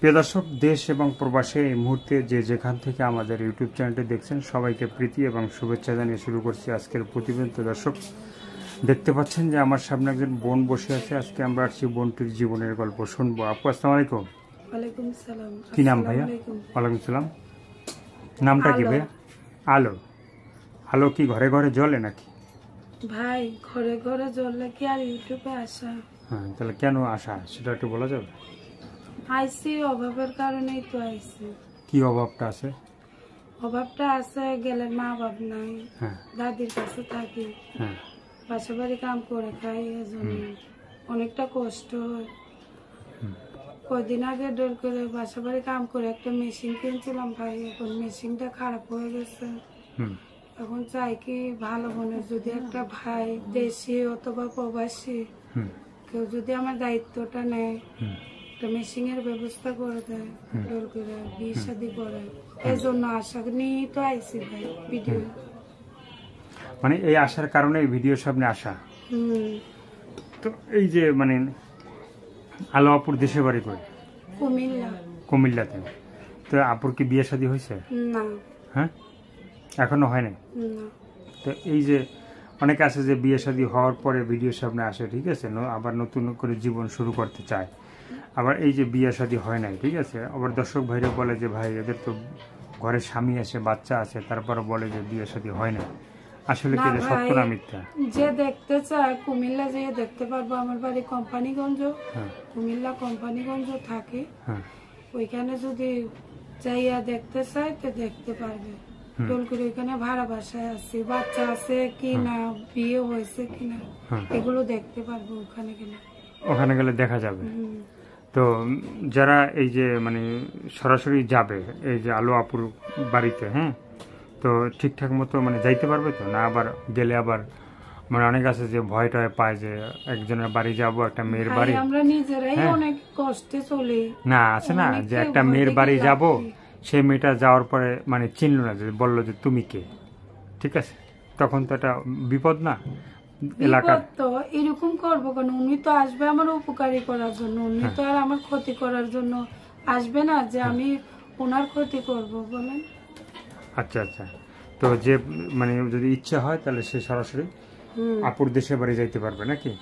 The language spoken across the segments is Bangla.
প্রিয় দর্শক, দেশ এবং প্রবাসে এই মুহূর্তে যে যেখান থেকে আমাদের ইউটিউব চ্যানেলটি দেখছেন সবাইকে প্রীতি এবং শুভেচ্ছা জানিয়ে শুরু করছি আজকের প্রতিবেদন। তো দর্শক, দেখতে পাচ্ছেন যে আমার সামনে একজন বোন বসে আছে। আজকে আমরা আসছি বোনটির জীবনের গল্প শুনবো। আপু আসসালামু আলাইকুম। ওয়ালাইকুম সালাম। কি নাম ভাইয়া? ওয়ালাইকুম সালাম। নামটা কি ভাইয়া? আলো। আলো কি ঘরে ঘরে জ্বলে নাকি? ভাই ঘরে ঘরে জ্বললে কি আর ইউটিউবে আসা? হ্যাঁ, তাহলে কেন আসা সেটা একটু বলা যাবে? আইসি অভাবের কারণেই তো আইসি। কি অভাবটা আছে? অভাবটা আছে, গেলে মা বাপ নাই, দাদির কাছে থাকি, বাসা বাড়ি কাম করে খাই, এজন্য অনেকটা কষ্ট হয়। কয়দিন আগে ডোল করে বাসা বাড়ি কাম করে একটা মেশিন কিনছিলাম ভাই, এখন মেশিনটা খারাপ হয়ে গেছে। এখন চাই কি ভালো মনের যদি একটা ভাই দেশি অথবা প্রবাসী কেউ যদি আমার দায়িত্বটা নেয়, একটা মেশিন এর ব্যবস্থা করে দেয়, ডোল করে বিয়ে শাদী করে, এই জন্য আশা নিয়ে তো আইসি ভাই ভিডিও। মানে এই আসার কারণে ভিডিও সামনে আসা। তো এই যে মানে আলো আপুর দেশের বাড়ি কই? কুমিল্লা। কুমিল্লাতে। তো আপুর কি বিয়ে শাদী হয়েছে? না। হ্যাঁ, এখনো হয় নাই। তো এই যে অনেকে আছে যে বিয়ে শাদী হওয়ার পরে ভিডিও সামনে আসে, ঠিক আছে, আবার নতুন করে জীবন শুরু করতে চায়। আবার এই যে বিয়ে শাদী হয় নাই, ঠিক আছে, আবার দর্শক ভাইরা বলে যে ভাই এদের তো ঘরে স্বামী আছে, বাচ্চা আছে, তারপরে বলে যে বিয়ে শাদী হয় না। আসলে কি সত্য না মিথ্যা? যে দেখতে চায় কুমিল্লা যেয়ে দেখতে পারবো। আমার বাড়ি কোম্পানিগঞ্জ, কুমিল্লা কোম্পানিগঞ্জ থাকে। ওইখানে যদি যাইয়া দেখতে চায় তো দেখতে পারবে। ডোলকুড়ি ওইখানে ভাড়া বাসায় আছে, বাচ্চা আছে কি না, বিয়ে হয়েছে কিনা, এগুলো দেখতে পারবো ওখানে গেলে। ওখানে গেলে দেখা যাবে। তো যারা এই যে মানে সরাসরি যাবে এই যে আলো আপুর বাড়িতে, হ্যাঁ, তো ঠিকঠাক মতো মানে যাইতে পারবে তো না? আবার গেলে আবার মানে অনেক আছে যে ভয় টয় পায় যে একজনের বাড়ি যাব, একটা মেয়ের বাড়ি, আমরা নিজেরাই অনেক কষ্টে চলি না, আছে না যে একটা মেয়ের বাড়ি যাব, সেই মেয়েটা যাওয়ার পরে মানে চিনলো না, যে বললো যে তুমি কে, ঠিক আছে, তখন তো এটা বিপদ না এলাকার। তো এরকম করবো কেন? উনি তো আসবে আমার উপকারী করার জন্য, উনি তো আর আমার ক্ষতি করার জন্য আসবে না যে আমি ওনার ক্ষতি করব, বলেন? আচ্ছা আচ্ছা। তো যে মানে যদি ইচ্ছা হয় তাহলে সে সরাসরি আপুর দেশে বাড়ি যাইতে পারবে নাকি?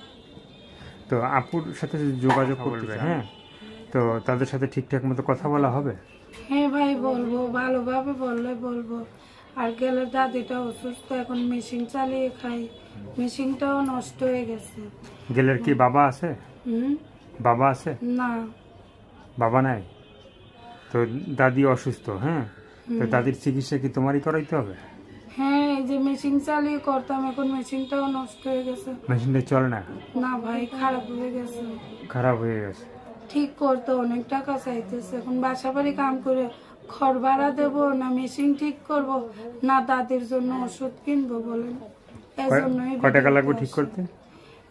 তো আপুর সাথে যোগাযোগ করবে, হ্যাঁ, তো তাদের সাথে ঠিকঠাক মতো কথা বলা হবে? হ্যাঁ ভাই বলবো, ভালোভাবে বললে বলবো। আর গেলে দাদিটা অসুস্থ, এখন মেশিন চালিয়ে খাই, মেশিনটাও নষ্ট হয়ে গেছে। গেলের কি বাবা আছে? বাবা আছে না, বাবা নাই। তো দাদি অসুস্থ, হ্যাঁ, তো দাদির চিকিৎসা কি তোমারই করাইতে হবে? হ্যাঁ, এই যে মেশিন চালিয়ে করতাম, এখন মেশিনটাও নষ্ট হয়ে গেছে। মেশিনটা চলে না? না ভাই, খারাপ হয়ে গেছে। খারাপ হয়ে গেছে। ঠিক করতে অনেক টাকা চাইতেছে। এখন বাসা বাড়ি কাম করে ঘর ভাড়া দেবো না মেশিন ঠিক করব না দাদির জন্য ওষুধ কিনবো, বলেন? এজন্যই কত টাকা লাগবে ঠিক করতে?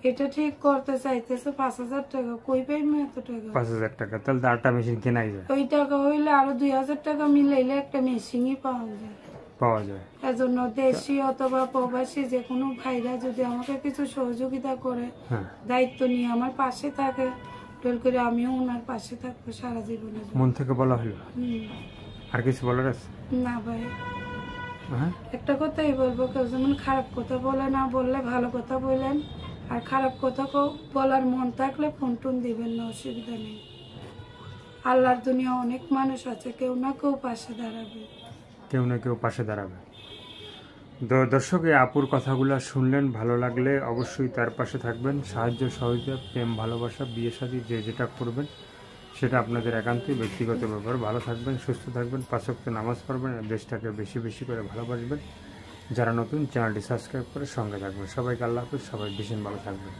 এটা ঠিক করতে চাইতেছে 5,000 টাকা। কই পাইম এত টাকা? 5,000 টাকা? তাহলে আরেকটা মেশিন কেনাই যায়। ওই টাকা হইলে আরো 2,000 টাকা মিলাইলে একটা মেশিনই পাওয়া যায়। এজন্য দেশি অথবা প্রবাসী যে কোনো ভাইরা যদি আমাকে কিছু সহযোগিতা করে, দায়িত্ব নিয়ে আমার পাশে থাকে, টোল করে আমিও ওনার পাশে থাকবো সারা জীবনে। মন থেকে বলা হলো। আর কিছু বলার আছে? না ভাই, একটা কথাই বলবো, কেউ যেমন খারাপ কথা বলে না, বললে ভালো কথা বললেন। আর খারাপ কথা বলার মন থাকলে ফোন টোন দিবেন না, অসুবিধা নেই। আল্লাহর দুনিয়া অনেক মানুষ আছে, কেউ না কেউ পাশে দাঁড়াবে, কেউ না কেউ পাশে দাঁড়াবে। দর্শক, এই আপুর কথাগুলো শুনলেন, ভালো লাগলে অবশ্যই তার পাশে থাকবেন। সাহায্য সহযোগিতা, প্রেম, ভালোবাসা, বিয়ে শাদী যে যেটা করবেন সেটা আপনাদের একান্তই ব্যক্তিগত ব্যাপার। ভালো থাকবেন, সুস্থ থাকবেন, 5 ওয়াক্ত নামাজ পড়বেন, দেশটাকে বেশি বেশি করে ভালোবাসবেন। যারা নতুন চ্যানেলটি সাবস্ক্রাইব করে সঙ্গে থাকবেন। সবাইকে আল্লাহ হাফেজ, সবাই ভীষণ ভালো থাকবেন।